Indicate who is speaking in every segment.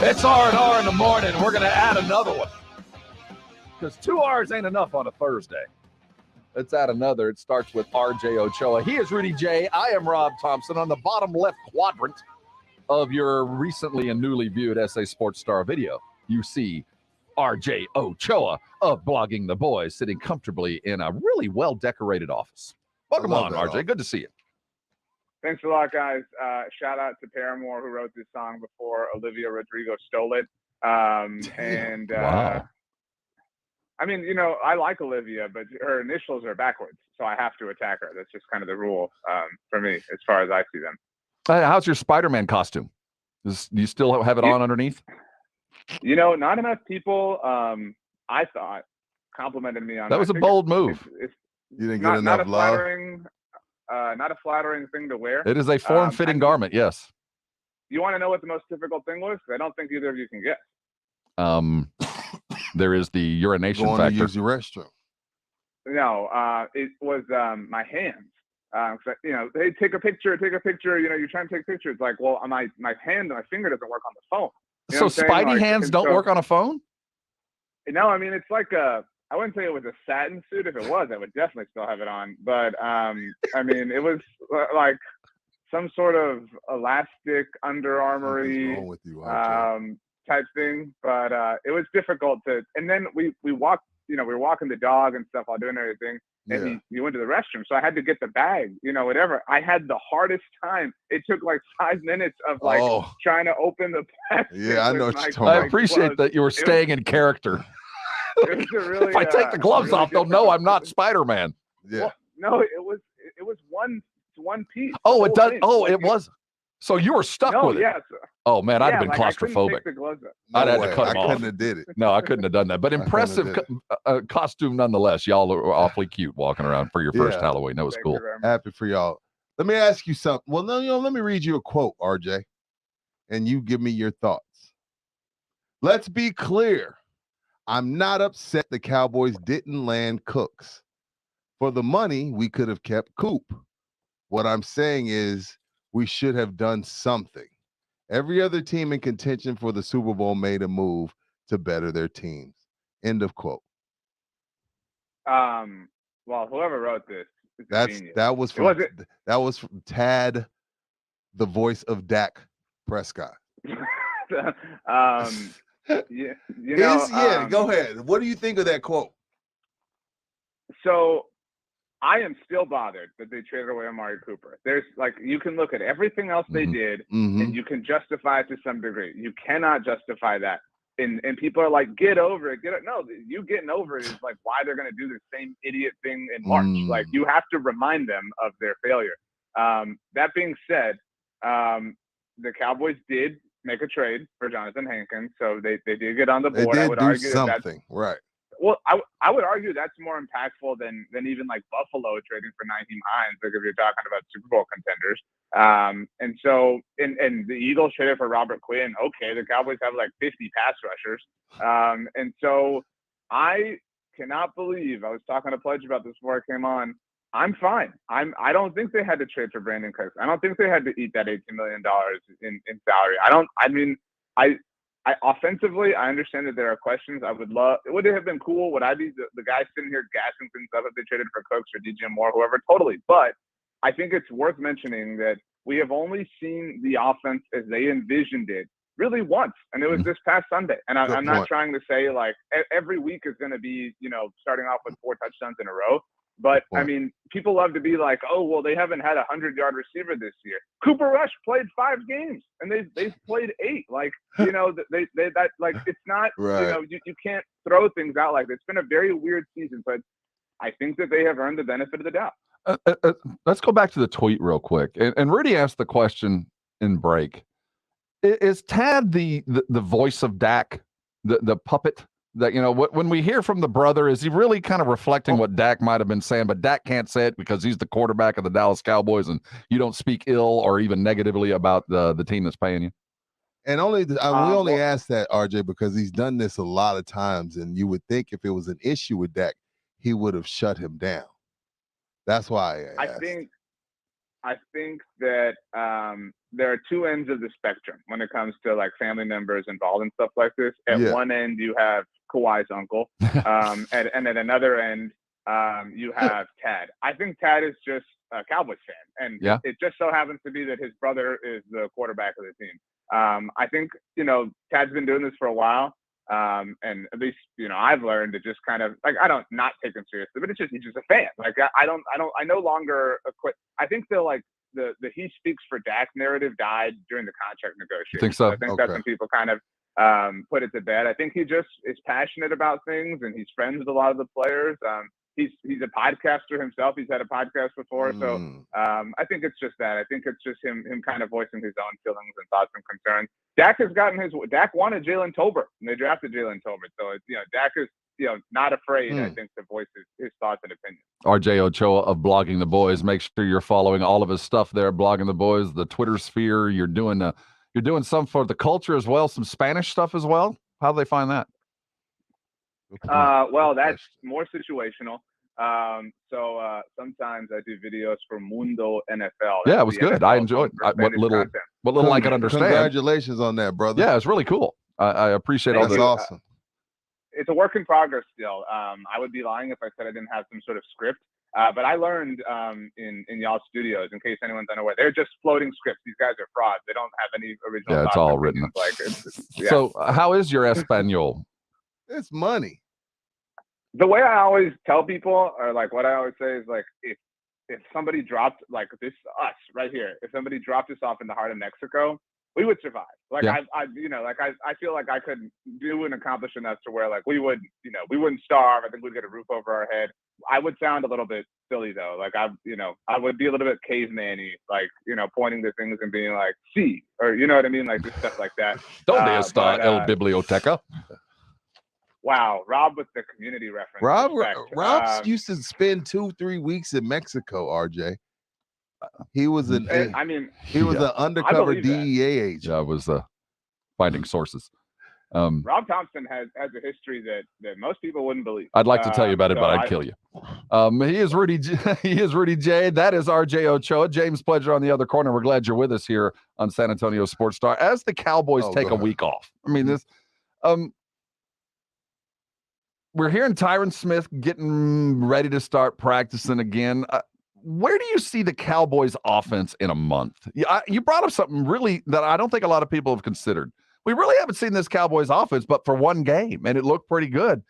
Speaker 1: It's R&R in the morning. We're going to add another one because 2 R's ain't enough on a Thursday. Let's add another. It starts with RJ Ochoa. He is Rudy J. I am Rob Thompson. On the bottom left quadrant of your recently and newly viewed SA Sports Star video, you see RJ Ochoa of Blogging the Boys sitting comfortably in a really well-decorated office. Welcome on, RJ. Good to see you.
Speaker 2: Thanks a lot, guys. Shout out to Paramore, who wrote this song before Olivia Rodrigo stole it.
Speaker 1: Wow.
Speaker 2: I mean, you know, I like Olivia, but her initials are backwards, so I have to attack her. That's just kind of the rule for me, as far as I see them.
Speaker 1: How's your Spider-Man costume? Do you still have it on underneath?
Speaker 2: You know, not enough people, I thought, complimented me on that.
Speaker 1: That was a bold move.
Speaker 3: You didn't get enough love.
Speaker 2: Not a flattering thing to wear.
Speaker 1: It is a form-fitting garment, yes.
Speaker 2: You want to know what the most difficult thing was? I don't think either of you can guess.
Speaker 1: There is the urination
Speaker 3: factor.
Speaker 1: Going to
Speaker 3: use your restroom.
Speaker 2: No, it was my hands. You know, hey, take a picture. You know, you're trying to take pictures. Like, well, my hand, my finger doesn't work on the phone. You know
Speaker 1: so Spidey hands don't work on a phone?
Speaker 2: No, I mean, it's like I wouldn't say it was a satin suit. If it was, I would definitely still have it on. But I mean, it was like some sort of elastic Under Armour-y type thing. But it was difficult to. And then we walked. You know, we were walking the dog and stuff while doing everything. And he went to the restroom, so I had to get the bag. You know, whatever. I had the hardest time. It took like 5 minutes of like trying to open the bag.
Speaker 3: Yeah, I know what you're talking
Speaker 1: about. I appreciate that you were staying in character.
Speaker 2: Really,
Speaker 1: if I take the gloves off, they'll know I'm not Spider-Man.
Speaker 3: Yeah.
Speaker 2: Well, no, it was one piece.
Speaker 1: Oh, it does. Oh, it was. So you were stuck with it.
Speaker 2: Yes.
Speaker 1: Oh man, I'd have been claustrophobic.
Speaker 3: I'd
Speaker 1: had to cut them off.
Speaker 3: I couldn't have did it.
Speaker 1: No, I couldn't have done that. But impressive costume nonetheless. Y'all are awfully cute walking around for your first Halloween. That was cool.
Speaker 3: Happy for y'all. Let me ask you something. Well, no, let me read you a quote, RJ, and you give me your thoughts. Let's be clear. I'm not upset the Cowboys didn't land Cooks. For the money, we could have kept Coop. What I'm saying is we should have done something. Every other team in contention for the Super Bowl made a move to better their teams. End of quote.
Speaker 2: Well, whoever wrote this,
Speaker 3: that was from Tad, the voice of Dak Prescott. Go ahead. What do you think of that quote?
Speaker 2: So I am still bothered that they traded away Amari Cooper. There's like, you can look at everything else they did and you can justify it to some degree. You cannot justify that. And people are like, get over it. No, you getting over it is like why they're going to do the same idiot thing in March. Like you have to remind them of their failure. That being said, the Cowboys did make a trade for Jonathan Hankins, so they did get on the board.
Speaker 3: They did
Speaker 2: I would
Speaker 3: do
Speaker 2: argue
Speaker 3: something, right?
Speaker 2: Well, I would argue that's more impactful than even like Buffalo trading for Nyheim Hines, like if you're talking about Super Bowl contenders. And so and the Eagles traded for Robert Quinn. Okay, the Cowboys have like 50 pass rushers. And so I cannot believe, I was talking to Pledge about this before I came on. I'm fine. I don't think they had to trade for Brandon Cooks. I don't think they had to eat that $18 million in salary. I offensively, I understand that there are questions. Would it have been cool? Would I be the guy sitting here gassing things up if they traded for Cooks or DJ Moore, whoever? Totally. But I think it's worth mentioning that we have only seen the offense as they envisioned it really once, and it was this past Sunday. And I'm not trying to say like every week is going to be, starting off with 4 touchdowns in a row. But I mean, people love to be like, oh, well, they haven't had a 100-yard receiver this year. Cooper Rush played 5 games and they've played 8. Like, that like, it's not,
Speaker 3: right.
Speaker 2: You can't throw things out like that. It's been a very weird season, but I think that they have earned the benefit of the doubt.
Speaker 1: Let's go back to the tweet real quick. And Rudy asked the question in break. Is Tad the voice of Dak, the puppet? That, when we hear from the brother, is he really kind of reflecting what Dak might have been saying, but Dak can't say it because he's the quarterback of the Dallas Cowboys and you don't speak ill or even negatively about the team that's paying you?
Speaker 3: And we only ask that, RJ, because he's done this a lot of times, and you would think if it was an issue with Dak, he would have shut him down. That's why
Speaker 2: I think I think that there are two ends of the spectrum when it comes to like family members involved in stuff like this. At one end, you have Kawhi's uncle, and at another end, you have Tad. I think Tad is just a Cowboys fan, and it just so happens to be that his brother is the quarterback of the team. I think Tad's been doing this for a while. And at least, I've learned to just kind of like, I don't not take him seriously, but he's just a fan. Like, I no longer equate. I think the he speaks for Dak narrative died during the contract negotiation.
Speaker 1: You think so?
Speaker 2: I think that's when people kind of, put it to bed. I think he just is passionate about things and he's friends with a lot of the players. He's a podcaster himself. He's had a podcast before. So, I think it's just that. I think it's just him kind of voicing his own feelings and thoughts and concerns. Dak wanted Jalen Tolbert, and they drafted Jalen Tolbert. So it's, Dak is, not afraid, I think, to voice his thoughts and opinions.
Speaker 1: RJ Ochoa of Blogging the Boys. Make sure you're following all of his stuff there, Blogging the Boys, the Twitter sphere. You're doing some for the culture as well, some Spanish stuff as well. How do they find that?
Speaker 2: Well, that's more situational. So sometimes I do videos for Mundo NFL.
Speaker 1: Yeah, it was good. NFL I enjoyed what little I could understand.
Speaker 3: Congratulations on that, brother.
Speaker 1: Yeah, it's really cool. I appreciate all that.
Speaker 3: That's awesome.
Speaker 2: It's a work in progress still. I would be lying if I said I didn't have some sort of script. But I learned in y'all studios, in case anyone's unaware, they're just floating scripts. These guys are frauds. They don't have any original.
Speaker 1: Yeah, it's all written. So how is your Espanol?
Speaker 3: It's money.
Speaker 2: The way I always tell people, or like what I always say is like, if somebody dropped like this, us right here, if somebody dropped us off in the heart of Mexico, we would survive. Like I feel like I could do and accomplish enough to where like we wouldn't starve. I think we'd get a roof over our head. I would sound a little bit silly though. Like I would be a little bit caveman-y, like, pointing to things and being like, see, or you know what I mean? Like just stuff like that.
Speaker 1: Donde está el biblioteca?
Speaker 2: Wow, Rob with the community reference.
Speaker 3: Rob used to spend 2-3 weeks in Mexico, RJ. He was an undercover DEA agent.
Speaker 1: Yeah, I was finding sources.
Speaker 2: Rob Thompson has a history that most people wouldn't believe.
Speaker 1: I'd like to tell you about it, but I'd kill you. He is Rudy J. That is RJ Ochoa. James Pledger on the other corner. We're glad you're with us here on San Antonio Sports Star as the Cowboys take a week off. I mean, this we're hearing Tyron Smith getting ready to start practicing again. Where do you see the Cowboys offense in a month? You brought up something really that I don't think a lot of people have considered. We really haven't seen this Cowboys offense but for one game, and it looked pretty good.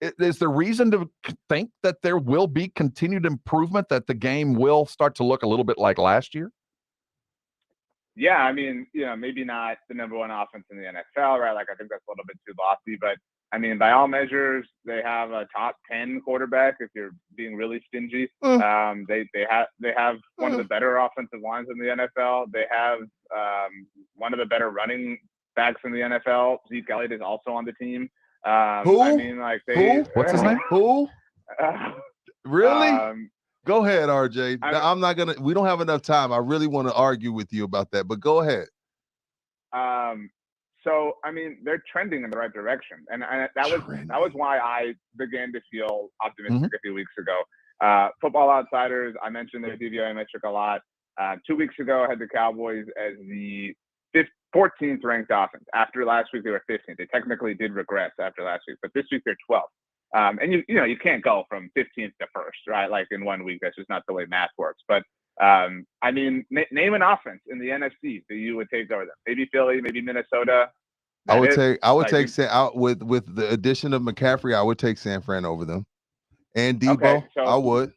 Speaker 1: Is there reason to think that there will be continued improvement, that the game will start to look a little bit like last year?
Speaker 2: Yeah, I mean, maybe not the number one offense in the NFL, right? Like, I think that's a little bit too lofty, but I mean, by all measures, they have a top 10 quarterback. If you're being really stingy, they have one of the better offensive lines in the NFL. They have one of the better running backs in the NFL. Zeke Elliott is also on the team.
Speaker 3: Who?
Speaker 2: I mean, like they.
Speaker 1: Who? What's his name?
Speaker 3: Who? Really? Go ahead, RJ. We don't have enough time. I really want to argue with you about that, but go ahead.
Speaker 2: So, I mean, they're trending in the right direction. And that was why I began to feel optimistic a few weeks ago. Football Outsiders, I mentioned their DVOA metric a lot. 2 weeks ago, I had the Cowboys as the 14th ranked offense. After last week, they were 15th. They technically did regress after last week, but this week they're 12th. And you can't go from 15th to first, right? Like in 1 week, that's just not the way math works. But I mean, name an offense in the NFC that you would take over them. Maybe Philly, maybe Minnesota.
Speaker 3: I would take with the addition of McCaffrey. I would take San Fran over them, and Debo.
Speaker 2: Okay, so,
Speaker 3: I would.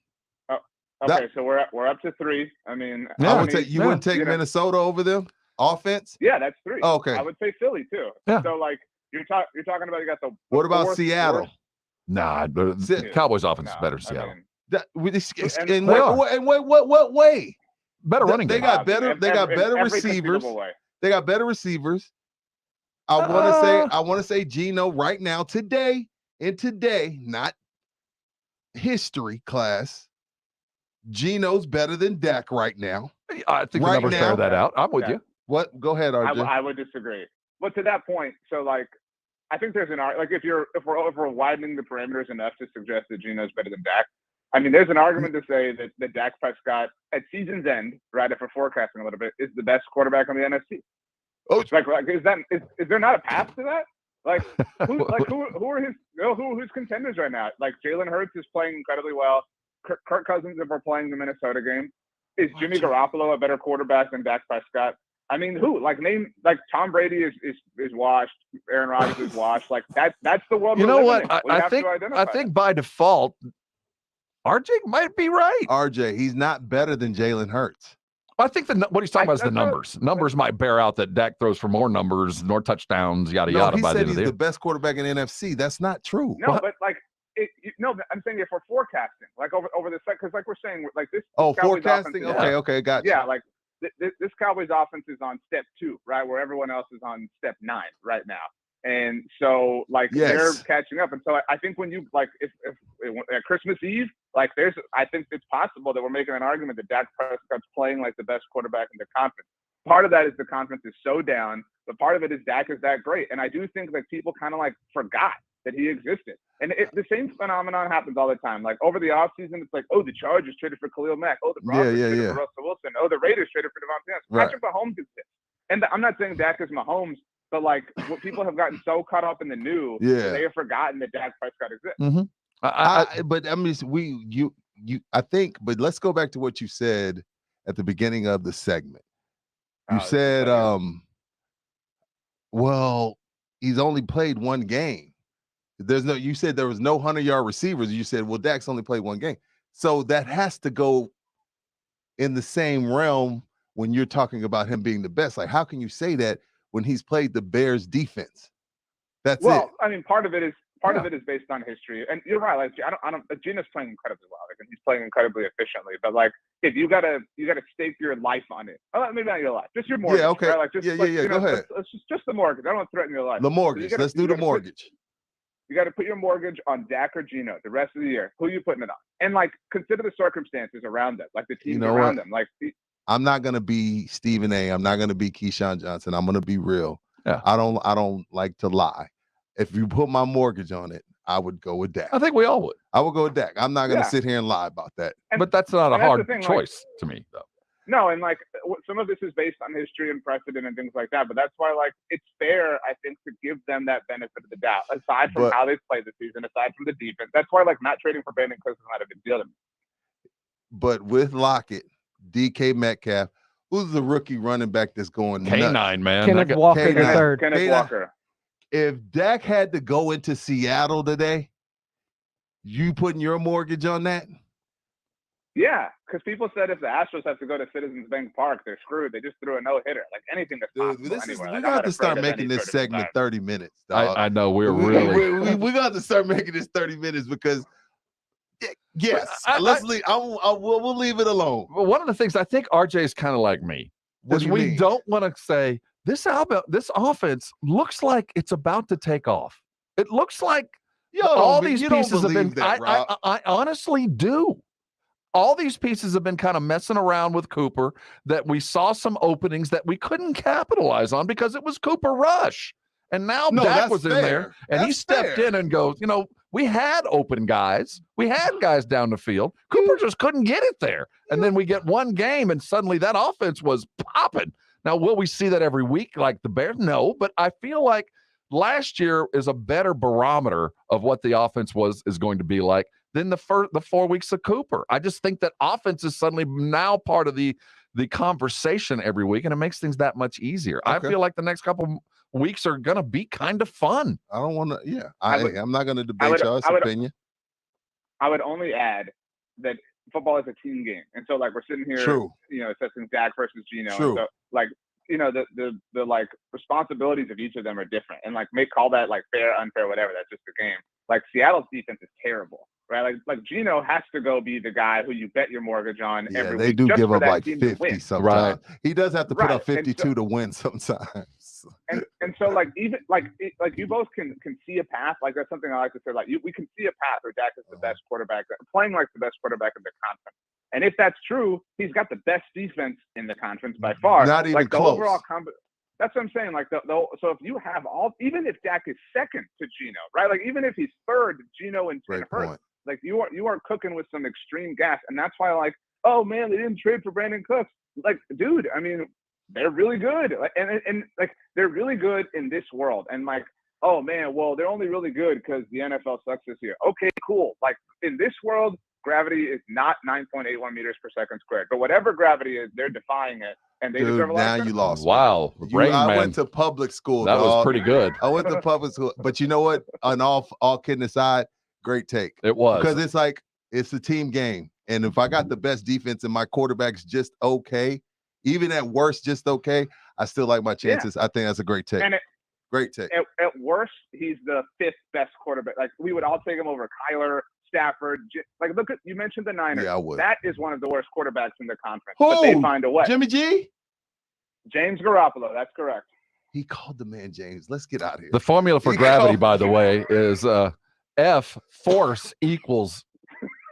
Speaker 2: So we're up to 3. I mean,
Speaker 3: I would take. You wouldn't take Minnesota over them offense.
Speaker 2: Yeah, that's 3.
Speaker 3: Oh, okay.
Speaker 2: I would say Philly too.
Speaker 1: Yeah.
Speaker 2: So like you're talking about, you got the.
Speaker 3: What about Seattle?
Speaker 1: Nah, the Cowboys offense is better. Seattle.
Speaker 3: In what way?
Speaker 1: Better running game.
Speaker 3: They got better receivers. They got better receivers. I want to say Geno right now, today, not history class. Geno's better than Dak right now.
Speaker 1: I think the numbers bear that out. I'm with you.
Speaker 3: What? Go ahead, RJ.
Speaker 2: I would disagree. But to that point, so like, I think there's an art. Like if we're widening the parameters enough to suggest that Geno's better than Dak, I mean, there's an argument to say that Dak Prescott at season's end, right, if we're forecasting a little bit, is the best quarterback in the NFC.
Speaker 3: Oh,
Speaker 2: Like is there not a path to that? Like who who's contenders right now? Like Jalen Hurts is playing incredibly well. Kirk Cousins, if we're playing the Minnesota game, is Jimmy Garoppolo a better quarterback than Dak Prescott? I mean, who? Like Tom Brady is washed. Aaron Rodgers is washed. Like that's the world.
Speaker 1: You know what?
Speaker 2: I
Speaker 1: think by default, RJ might be right.
Speaker 3: RJ, he's not better than Jalen Hurts.
Speaker 1: I think what he's talking about is the numbers. Numbers might bear out that Dak throws for more numbers, more touchdowns, yada yada.
Speaker 3: He said he's the best quarterback in the NFC. That's not true.
Speaker 2: No, but like, I'm saying if we're forecasting, like over the set, because like we're saying, like this.
Speaker 3: Oh, forecasting. Okay, got you.
Speaker 2: Yeah, like this Cowboys offense is on step 2, right, where everyone else is on step 9 right now. And so, like, they're catching up. And so I think when you, like, if at Christmas Eve, like, I think it's possible that we're making an argument that Dak Prescott's playing like the best quarterback in the conference. Part of that is the conference is so down, but part of it is Dak is that great. And I do think that people kind of, like, forgot that he existed. And the same phenomenon happens all the time. Like, over the offseason, it's like, oh, the Chargers traded for Khalil Mack. Oh, the Broncos traded for Russell Wilson. Oh, the Raiders traded for Devontae Adams.
Speaker 3: Right.
Speaker 2: Patrick Mahomes is this. And I'm not saying Dak is Mahomes, but like what people have gotten so caught up in the new, they have forgotten that Dak Prescott exists.
Speaker 3: Mm-hmm. But I mean, I think, but let's go back to what you said at the beginning of the segment. You said, well, he's only played one game. You said there was no 100-yard receivers. You said, well, Dak's only played one game. So that has to go in the same realm when you're talking about him being the best. Like, how can you say that when he's played the Bears defense? That's it.
Speaker 2: Well, I mean, part of it is based on history, and you're right. Like, Gino's playing incredibly well, like, and he's playing incredibly efficiently. But like, if you gotta stake your life on it, maybe not your life, just your mortgage.
Speaker 3: Yeah, okay.
Speaker 2: Right? Like, just,
Speaker 3: go ahead.
Speaker 2: Let's just the mortgage. I don't want to threaten your life.
Speaker 3: The mortgage. Let's do the mortgage.
Speaker 2: You got to put your mortgage on Dak or Gino the rest of the year. Who are you putting it on? And like, consider the circumstances around them, like the teams around them. Like,
Speaker 3: I'm not gonna be Stephen A. I'm not gonna be Keyshawn Johnson. I'm gonna be real.
Speaker 1: Yeah.
Speaker 3: I don't like to lie. If you put my mortgage on it, I would go with Dak.
Speaker 1: I think we all would.
Speaker 3: I would go with Dak. I'm not gonna sit here and lie about that.
Speaker 1: But that's not a hard choice to me, though.
Speaker 2: No, and like some of this is based on history and precedent and things like that. But that's why, like, it's fair, I think, to give them that benefit of the doubt. Aside from how they played the season, aside from the defense, that's why, like, not trading for Brandon Cooks is not a big deal to me.
Speaker 3: But with Lockett, DK Metcalf, who's the rookie running back that's going
Speaker 1: K9,
Speaker 3: nuts?
Speaker 1: man.
Speaker 4: Kenneth Walker the third.
Speaker 2: Kenneth Walker.
Speaker 3: If Dak had to go into Seattle today, you putting your mortgage on that?
Speaker 2: Yeah, because people said if the Astros have to go to Citizens Bank Park, they're screwed. They just threw a no-hitter. Like, anything that's possible anywhere.
Speaker 3: We got to start making this segment 30 minutes, dog.
Speaker 1: I know we're really.
Speaker 3: We got to start making this 30 minutes because, yes, we'll leave it alone.
Speaker 1: Well, one of the things I think RJ is kind of like me is we don't want to say this offense looks like it's about to take off. It looks like all these pieces have been. I honestly do. All these pieces have been kind of messing around with Cooper, that we saw some openings that we couldn't capitalize on because it was Cooper Rush. And now Dak was in there, and he stepped in and goes, we had open guys. We had guys down the field. Cooper just couldn't get it there. And then we get one game, and suddenly that offense was popping. Now, will we see that every week like the Bears? No, but I feel like last year is a better barometer of what the offense is going to be like than the 4 weeks of Cooper. I just think that offense is suddenly now part of the conversation every week, and it makes things that much easier. Okay. I feel like the next couple weeks are going to be kind of fun.
Speaker 3: I don't want to, I'm not going to debate y'all's opinion.
Speaker 2: I would only add that football is a team game. And so, like, we're sitting here, assessing Dak versus Gino.
Speaker 3: True.
Speaker 2: And so, like, the like responsibilities of each of them are different, and like call that like fair, unfair, whatever. That's just the game. Like, Seattle's defense is terrible, right? Like Gino has to go be the guy who you bet your mortage on every week.
Speaker 3: They do give up like 50 sometimes.
Speaker 1: Right.
Speaker 3: He does have to put up 52 to win sometimes.
Speaker 2: And so, like, even like you both can see a path. Like, that's something I like to say. Like, we can see a path where Dak is the best quarterback, playing like the best quarterback in the conference. And if that's true, he's got the best defense in the conference by far.
Speaker 3: Not even
Speaker 2: like, the
Speaker 3: close.
Speaker 2: Overall that's what I'm saying. Like, so if you have even if Dak is second to Gino, right? Like, even if he's third, Gino and Hurts, Like you are cooking with some extreme gas, and that's why like, oh man, they didn't trade for Brandon Cooks. Like, dude, I mean, they're really good, and like they're really good in this world, and like, oh man, well they're only really good because the NFL sucks this year. Okay, cool. Like in this world, gravity is not 9.81 meters per second squared, but whatever gravity is, they're defying it, and they deserve a lot
Speaker 3: now
Speaker 2: of credit.
Speaker 3: you lost.
Speaker 1: Wow, Rain
Speaker 3: I
Speaker 1: Man.
Speaker 3: went to public school.
Speaker 1: That was
Speaker 3: dog.
Speaker 1: pretty good.
Speaker 3: I went to public school, but you know what? On all kidding aside, great take.
Speaker 1: It was
Speaker 3: because it's like it's a team game, and if I got the best defense and my quarterback's just okay, even at worst just okay, I still like my chances. I think that's a great take.
Speaker 2: And
Speaker 3: great take.
Speaker 2: At worst, he's the 5th best quarterback. Like we would all take him over Kyler, Stafford. Like look at you mentioned the Niners.
Speaker 3: Yeah, I would.
Speaker 2: That is one of the worst quarterbacks in the conference.
Speaker 3: Who?
Speaker 2: But they find a way.
Speaker 3: Jimmy G?
Speaker 2: James Garoppolo. That's correct.
Speaker 3: He called the man James. Let's get out of here.
Speaker 1: the formula for gravity, by the way, is F force equals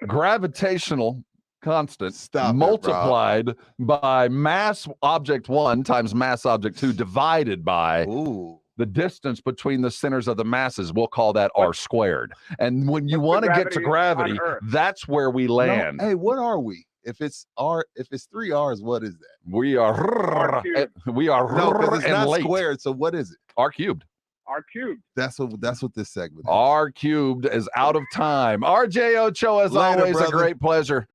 Speaker 1: gravitational constant multiplied by mass object 1 times mass object 2 divided by the distance between the centers of the masses. We'll call that R squared. And when you want to get to gravity, that's where we land.
Speaker 3: No, hey, what are we? If it's 3 R's, what is that?
Speaker 1: We are
Speaker 3: no, because it's not
Speaker 1: late.
Speaker 3: squared. So what is it?
Speaker 1: R cubed.
Speaker 2: R cubed.
Speaker 3: That's what this segment is.
Speaker 1: R cubed is out of time. RJ Ochoa, as
Speaker 3: Later,
Speaker 1: always,
Speaker 3: brother.
Speaker 1: a great pleasure.